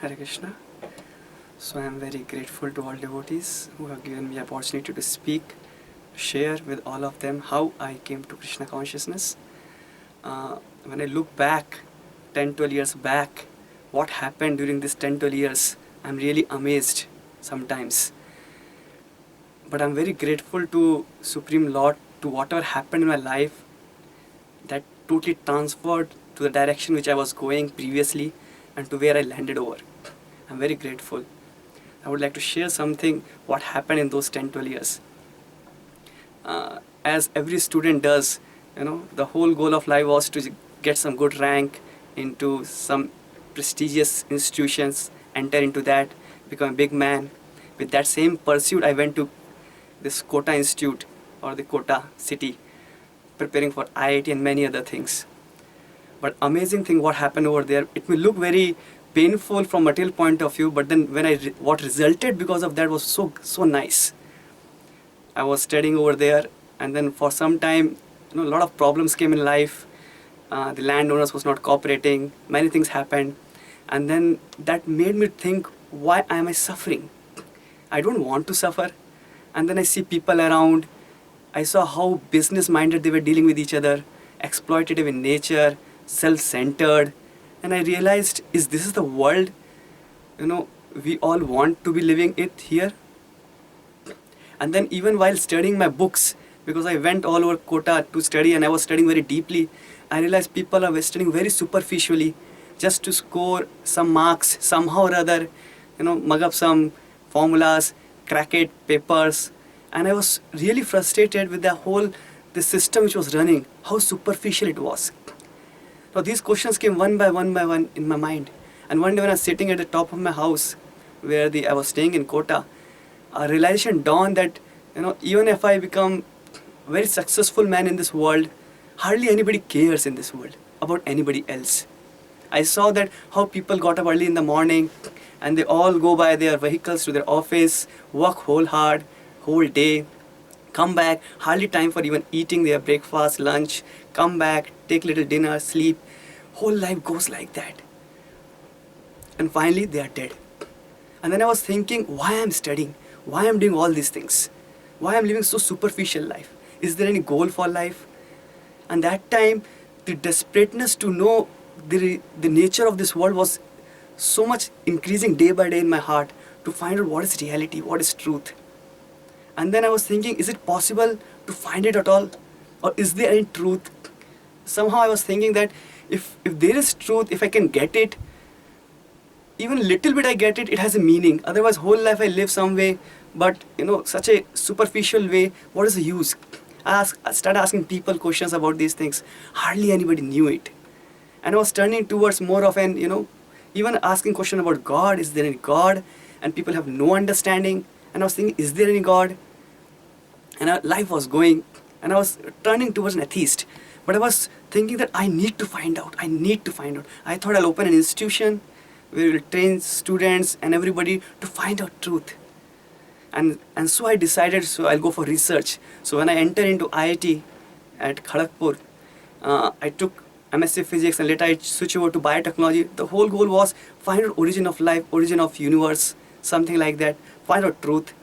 Hare Krishna. So I am very grateful to all devotees who have given me the opportunity to speak, share with all of them how I came to Krishna consciousness. When I look back 10, 12 years back, what happened during this 10, 12 years, I'm really amazed sometimes. But I'm very grateful to Supreme Lord, to whatever happened in my life that totally transferred to the direction which I was going previously and to where I landed over. I'm very grateful. I would like to share something what happened in those 10, 12 years. As every student does, the whole goal of life was to get some good rank into some prestigious institutions, enter into that, become a big man. With that same pursuit, I went to this Kota Institute or the Kota city, preparing for IIT and many other things. But amazing thing what happened over there, it may look very painful from material point of view, but then when what resulted because of that was so nice. I was studying over there, and then for some time, a lot of problems came in life. The landowners was not cooperating. Many things happened, and then that made me think, why am I suffering? I don't want to suffer. And then I see people around. I saw how business-minded they were dealing with each other, exploitative in nature, self-centered, and I realized, is this the world, we all want to be living it here? And then even while studying my books, because I went all over Kota to study and I was studying very deeply, I realized people are studying very superficially just to score some marks somehow or other, mug up some formulas, crack it, papers. And I was really frustrated with the system which was running, how superficial it was. So these questions came one by one in my mind. And one day when I was sitting at the top of my house, where I was staying in Kota, a realization dawned that, even if I become a very successful man in this world, hardly anybody cares in this world about anybody else. I saw that how people got up early in the morning and they all go by their vehicles to their office, work whole day, come back, hardly time for even eating their breakfast, lunch, come back, take little dinner, sleep. Whole life goes like that. And finally they are dead. And then I was thinking, why I'm studying? Why I'm doing all these things? Why I'm living so superficial life? Is there any goal for life? And that time, the desperateness to know the nature of this world was so much increasing day by day in my heart to find out what is reality, what is truth. And then I was thinking, is it possible to find it at all? Or is there any truth? Somehow I was thinking that if there is truth, if I can get it, even little bit I get it, it has a meaning. Otherwise, whole life I live some way, but such a superficial way, what is the use? I started asking people questions about these things. Hardly anybody knew it. And I was turning towards more of an, even asking question about God, is there any God? And people have no understanding. And I was thinking, is there any God? And life was going, and I was turning towards an atheist. But I was thinking that I need to find out. I thought I'll open an institution where we'll train students and everybody to find out truth. And so I decided, so I'll go for research. So when I entered into IIT at Kharagpur, I took MSc Physics and later I switched over to biotechnology. The whole goal was find out origin of life, origin of universe, something like that, find out truth.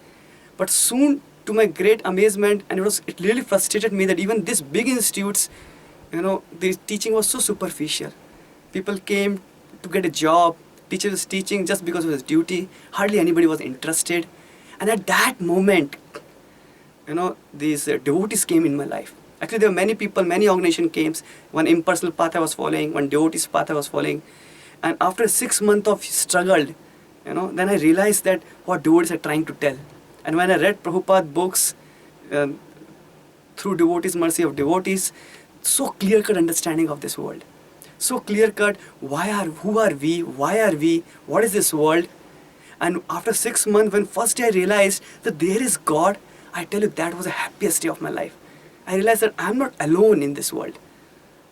But soon, to my great amazement, and it really frustrated me that even these big institutes, the teaching was so superficial. People came to get a job, teacher was teaching just because of his duty, hardly anybody was interested. And at that moment, these devotees came in my life. Actually, there were many people, many organizations came. One impersonal path I was following, one devotee's path I was following. And after 6 months of struggle, then I realized that what devotees are trying to tell. And when I read Prabhupada books, through devotees, mercy of devotees, so clear-cut understanding of this world. So clear-cut, who are we, why are we, what is this world? And after 6 months, when first day I realized that there is God, I tell you, that was the happiest day of my life. I realized that I'm not alone in this world.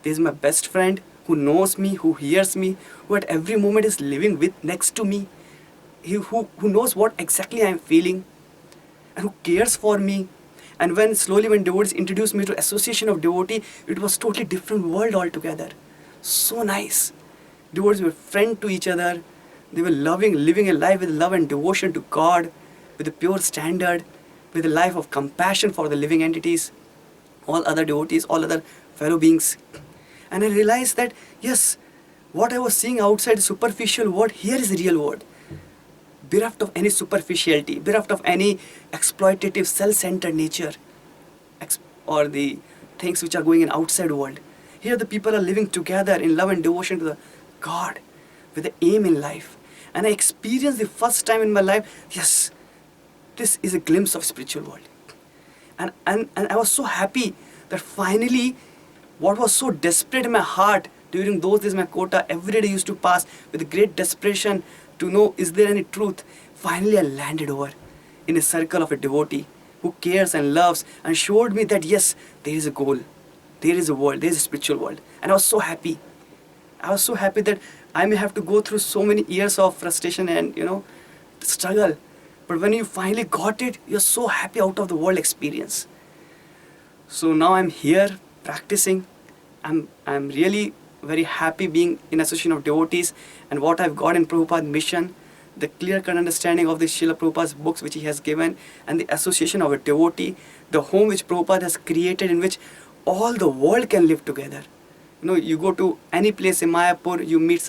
There's my best friend who knows me, who hears me, who at every moment is living next to me, who knows what exactly I'm feeling, and who cares for me. And when devotees introduced me to association of devotee, it was totally different world altogether. So nice. Devotees were friend to each other. They were living a life with love and devotion to God, with a pure standard, with a life of compassion for the living entities, all other devotees, all other fellow beings. And I realized that, yes, what I was seeing outside the superficial world, here is the real world. Bereft of any superficiality, bereft of any exploitative, self-centered nature, or the things which are going in outside world. Here the people are living together in love and devotion to the God, with the aim in life. And I experienced the first time in my life, yes, this is a glimpse of spiritual world. And I was so happy that finally, what was so desperate in my heart during those days, my quota every day used to pass with great desperation to know, is there any truth? Finally, I landed over in a circle of a devotee who cares and loves and showed me that yes, there is a goal, there is a world, there is a spiritual world. And I was so happy. I was so happy that I may have to go through so many years of frustration and, struggle. But when you finally got it, you're so happy out of the world experience. So now I'm here practicing. I'm really very happy being in association of devotees, and what I've got in Prabhupada's mission, the clear-cut understanding of the Srila Prabhupada's books which he has given, and the association of a devotee, the home which Prabhupada has created in which all the world can live together. You go to any place in Mayapur, you meet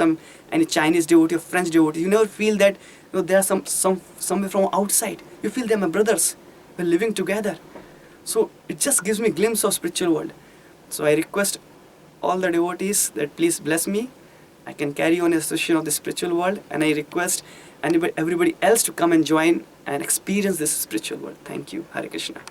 any Chinese devotee or French devotee, you never feel that there are somewhere from outside. You feel they're my brothers. We're living together. So it just gives me a glimpse of spiritual world. So I request all the devotees that please bless me. I can carry on association of the spiritual world, and I request everybody else to come and join and experience this spiritual world. Thank you. Hare Krishna.